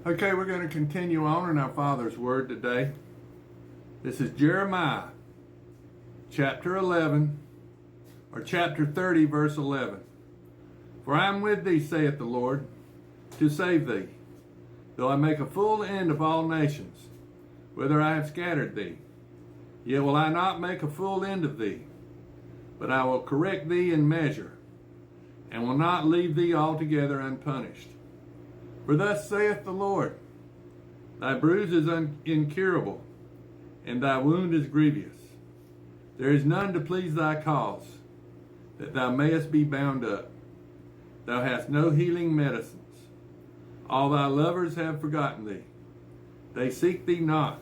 Okay, we're going to continue on in our Father's Word today. This is Jeremiah chapter 11, or chapter 30, verse 11. For I am with thee, saith the Lord, to save thee, though I make a full end of all nations, whither I have scattered thee. Yet will I not make a full end of thee, but I will correct thee in measure, and will not leave thee altogether unpunished. For thus saith the Lord, thy bruise is incurable, and thy wound is grievous. There is none to please thy cause, that thou mayest be bound up. Thou hast no healing medicines. All thy lovers have forgotten thee. They seek thee not.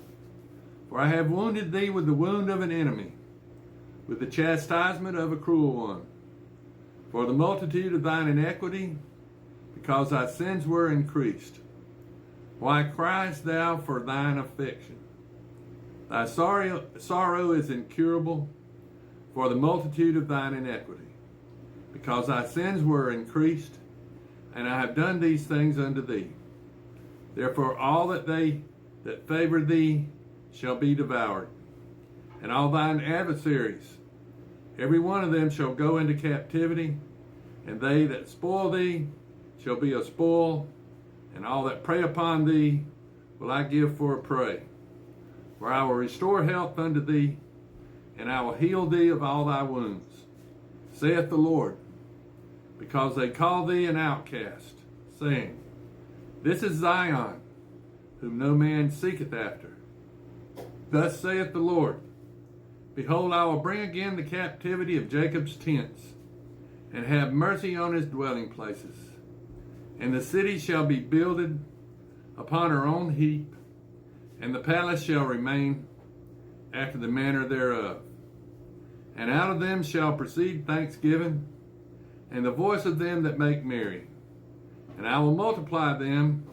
For I have wounded thee with the wound of an enemy, with the chastisement of a cruel one. For the multitude of thine iniquity, because thy sins were increased. Why criest thou for thine affliction? Thy sorrow is incurable for the multitude of thine iniquity, because thy sins were increased, and I have done these things unto thee. Therefore all that they that favor thee shall be devoured, and all thine adversaries, every one of them shall go into captivity, and they that spoil thee shall be a spoil, and all that prey upon thee will I give for a prey. For I will restore health unto thee, and I will heal thee of all thy wounds, saith the Lord, because they call thee an outcast, saying, This is Zion, whom no man seeketh after. Thus saith the Lord, Behold, I will bring again the captivity of Jacob's tents, and have mercy on his dwelling places. And the city shall be builded upon her own heap, and the palace shall remain after the manner thereof. And out of them shall proceed thanksgiving, and the voice of them that make merry. And I will multiply them,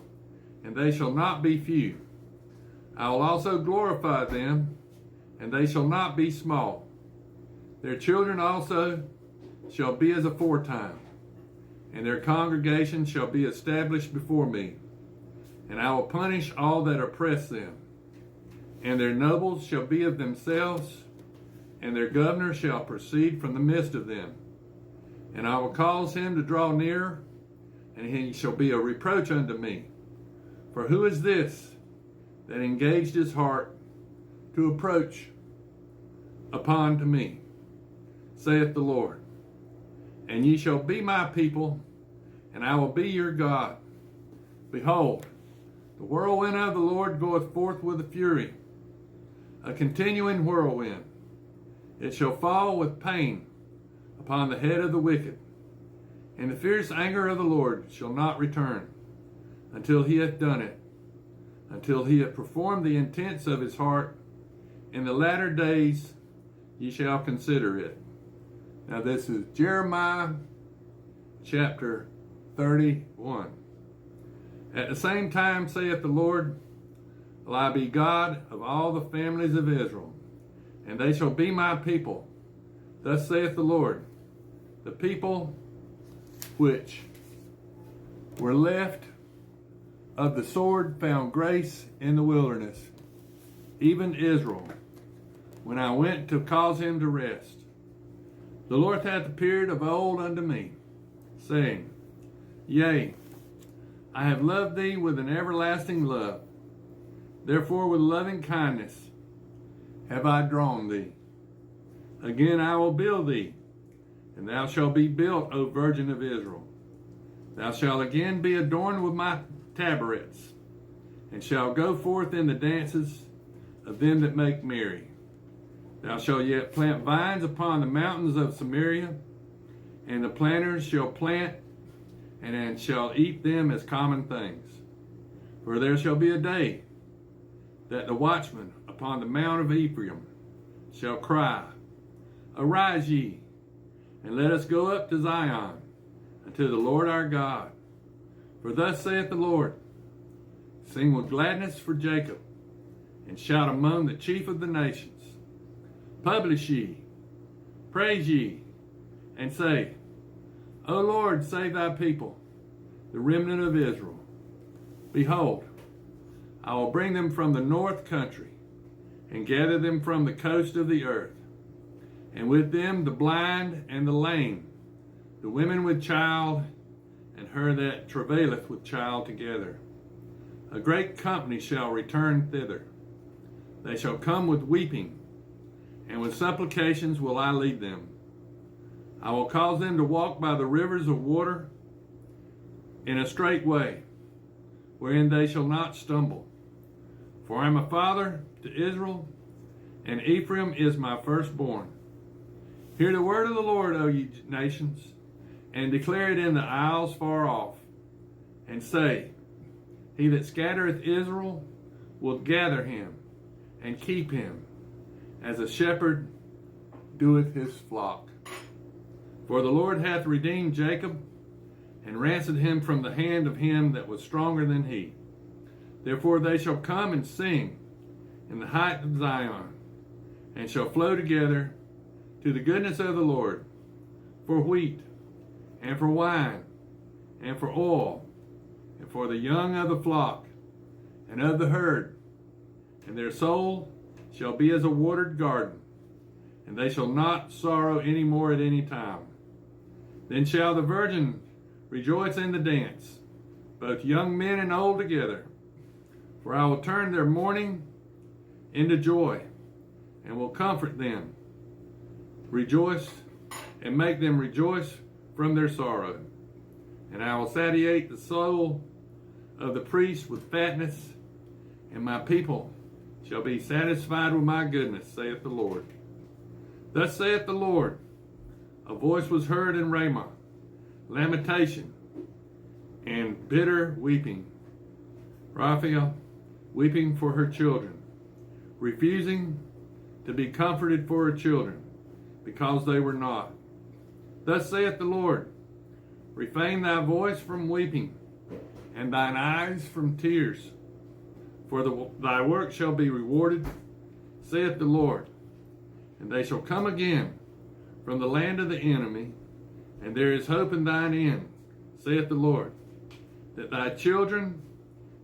and they shall not be few. I will also glorify them, and they shall not be small. Their children also shall be as aforetime, and their congregation shall be established before me. And I will punish all that oppress them. And their nobles shall be of themselves, and their governor shall proceed from the midst of them. And I will cause him to draw near, and he shall be a reproach unto me. For who is this that engaged his heart to approach upon to me, saith the Lord? And ye shall be my people, and I will be your God. Behold, the whirlwind of the Lord goeth forth with a fury, a continuing whirlwind. It shall fall with pain upon the head of the wicked, and the fierce anger of the Lord shall not return until he hath done it, until he hath performed the intents of his heart. In the latter days ye shall consider it. Now this is Jeremiah chapter 31. At the same time saith the Lord, Will I be God of all the families of Israel, and they shall be my people. Thus saith the Lord, the people which were left of the sword found grace in the wilderness, even Israel, when I went to cause him to rest. The Lord hath appeared of old unto me, saying, Yea, I have loved thee with an everlasting love. Therefore with loving kindness have I drawn thee. Again I will build thee, and thou shalt be built, O Virgin of Israel. Thou shalt again be adorned with my tabrets, and shalt go forth in the dances of them that make merry. Thou shalt yet plant vines upon the mountains of Samaria, and the planters shall plant, and shall eat them as common things. For there shall be a day that the watchman upon the mount of Ephraim shall cry, Arise ye, and let us go up to Zion, unto the Lord our God. For thus saith the Lord, Sing with gladness for Jacob, and shout among the chief of the nations. Publish ye, praise ye, and say, O Lord, save thy people, the remnant of Israel. Behold, I will bring them from the north country, and gather them from the coast of the earth, and with them the blind and the lame, the women with child, and her that travaileth with child together. A great company shall return thither. They shall come with weeping, and with supplications will I lead them. I will cause them to walk by the rivers of water in a straight way, wherein they shall not stumble. For I am a father to Israel, and Ephraim is my firstborn. Hear the word of the Lord, O ye nations, and declare it in the isles far off, and say, He that scattereth Israel will gather him, and keep him, as a shepherd doeth his flock. For the Lord hath redeemed Jacob, and ransomed him from the hand of him that was stronger than he. Therefore they shall come and sing in the height of Zion, and shall flow together to the goodness of the Lord, for wheat, and for wine, and for oil, and for the young of the flock, and of the herd. And their soul shall be as a watered garden, and they shall not sorrow any more at any time. Then shall the virgin rejoice in the dance, both young men and old together. For I will turn their mourning into joy, and will comfort them, rejoice, and make them rejoice from their sorrow. And I will satiate the soul of the priest with fatness, and my people shall be satisfied with my goodness, saith the Lord. Thus saith the Lord, a voice was heard in Ramah, lamentation and bitter weeping. Raphael weeping for her children, refusing to be comforted for her children, because they were not. Thus saith the Lord, refrain thy voice from weeping, and thine eyes from tears, for thy work shall be rewarded, saith the Lord. And they shall come again from the land of the enemy, and there is hope in thine end, saith the Lord, that thy children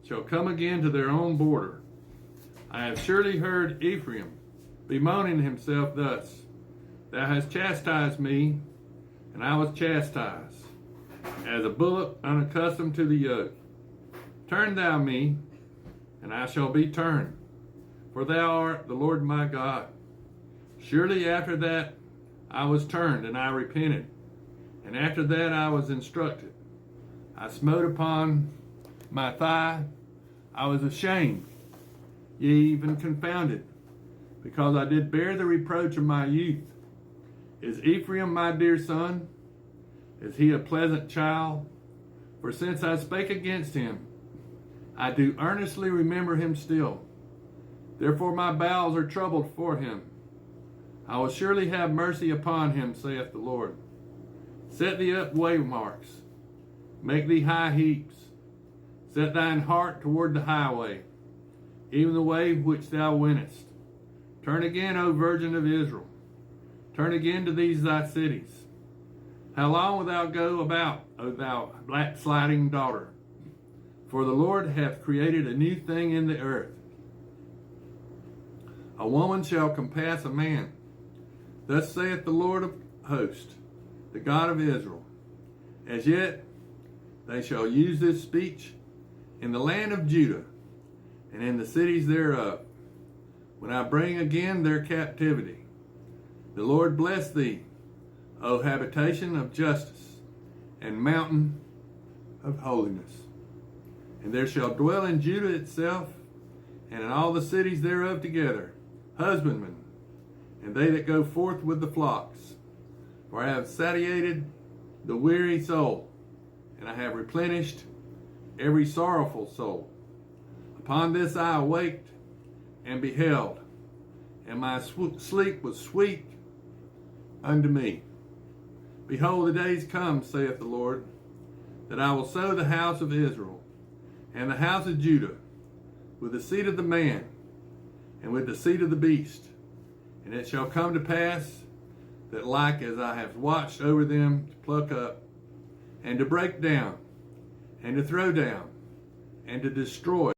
shall come again to their own border. I have surely heard Ephraim bemoaning himself thus, Thou hast chastised me, and I was chastised, as a bullock unaccustomed to the yoke. Turn thou me, and I shall be turned, for thou art the Lord my God. Surely after that I was turned, and I repented, and after that I was instructed. I smote upon my thigh, I was ashamed, yea, even confounded, because I did bear the reproach of my youth. Is Ephraim my dear son? Is he a pleasant child? For since I spake against him, I do earnestly remember him still. Therefore my bowels are troubled for him. I will surely have mercy upon him, saith the Lord. Set thee up waymarks, make thee high heaps. Set thine heart toward the highway, even the way which thou wentest. Turn again, O Virgin of Israel. Turn again to these thy cities. How long wilt thou go about, O thou backsliding daughter? For the Lord hath created a new thing in the earth. A woman shall compass a man. Thus saith the Lord of hosts, the God of Israel. As yet they shall use this speech in the land of Judah, and in the cities thereof, when I bring again their captivity. The Lord bless thee, O habitation of justice, and mountain of holiness. And there shall dwell in Judah itself, and in all the cities thereof together, husbandmen, and they that go forth with the flocks. For I have satiated the weary soul, and I have replenished every sorrowful soul. Upon this I awaked and beheld, and my sleep was sweet unto me. Behold, the days come, saith the Lord, that I will sow the house of Israel and the house of Judah with the seed of the man and with the seed of the beast. And it shall come to pass that like as I have watched over them to pluck up and to break down and to throw down and to destroy,